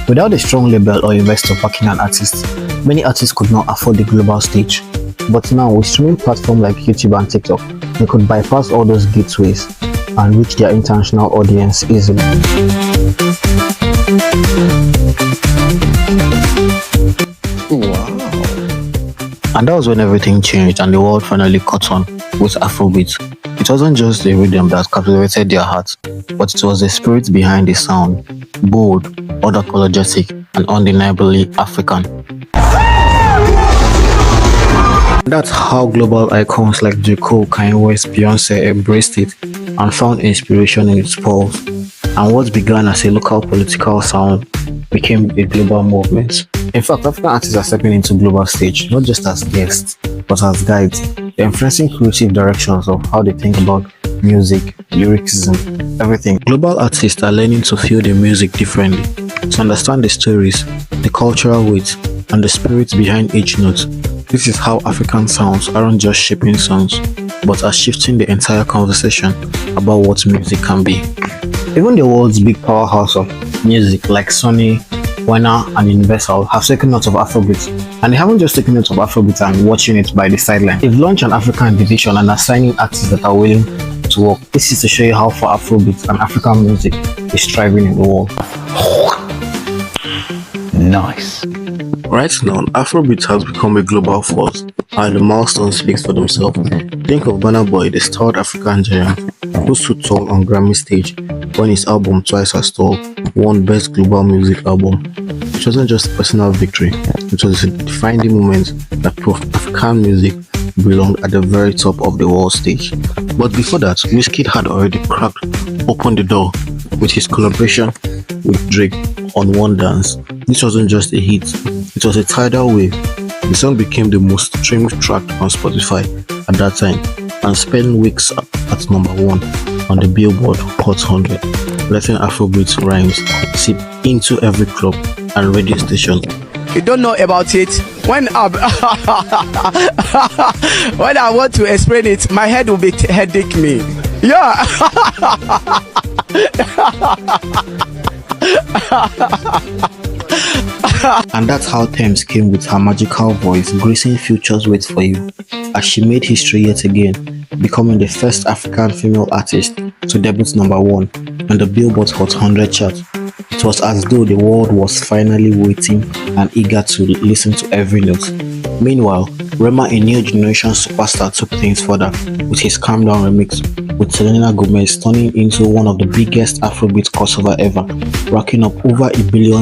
Without a strong label or investor backing an artist, many artists could not afford the global stage. But now, with streaming platforms like YouTube and TikTok, they could bypass all those gateways and reach their international audience easily. Wow. And that was when everything changed and the world finally caught on with Afrobeat. It wasn't just the rhythm that captivated their hearts, but it was the spirit behind the sound, bold, unapologetic, and undeniably African. That's how global icons like J. Cole, Kanye West, Beyonce embraced it and found inspiration in its pulse. And what began as a local political sound became a global movement. In fact, African artists are stepping into global stage, not just as guests, but as guides. They're influencing creative directions of how they think about music, lyricism, everything. Global artists are learning to feel the music differently, to understand the stories, the cultural weight, and the spirit behind each note. This is how African sounds aren't just shaping songs, but are shifting the entire conversation about what music can be. Even the world's big powerhouse of music like Sony, Warner, and Universal have taken note of Afrobeat. And they haven't just taken note of Afrobeat and watching it by the sideline. They've launched an African division and are signing artists that are willing to work. This is to show you how far Afrobeat and African music is thriving in the world. Nice. Right now, Afrobeat has become a global force, and the milestones speak for themselves. Think of Burna Boy, the stalwart African giant, who stood tall on Grammy stage when his album Twice as Tall won Best Global Music Album. It wasn't just a personal victory, it was a defining moment that proved African music belonged at the very top of the world stage. But before that, Wizkid had already cracked open the door with his collaboration with Drake on One Dance. This wasn't just a hit, it was a tidal wave. The song became the most streamed track on Spotify at that time and spent weeks at number 1 on the Billboard Hot 100, letting Afrobeat rhymes seep into every club and radio station. You don't know about it. When I when I want to explain it, my head will be headache me. Yeah. And that's how Tems came with her magical voice gracing Future's Wait For You, as she made history yet again, becoming the first African female artist to debut number 1 on the Billboard Hot 100 chart. It was as though the world was finally waiting and eager to listen to every note. Meanwhile, Rema, a new generation superstar, took things further with his Calm Down remix, with Selena Gomez turning into one of the biggest Afrobeat crossover ever, racking up over 1 billion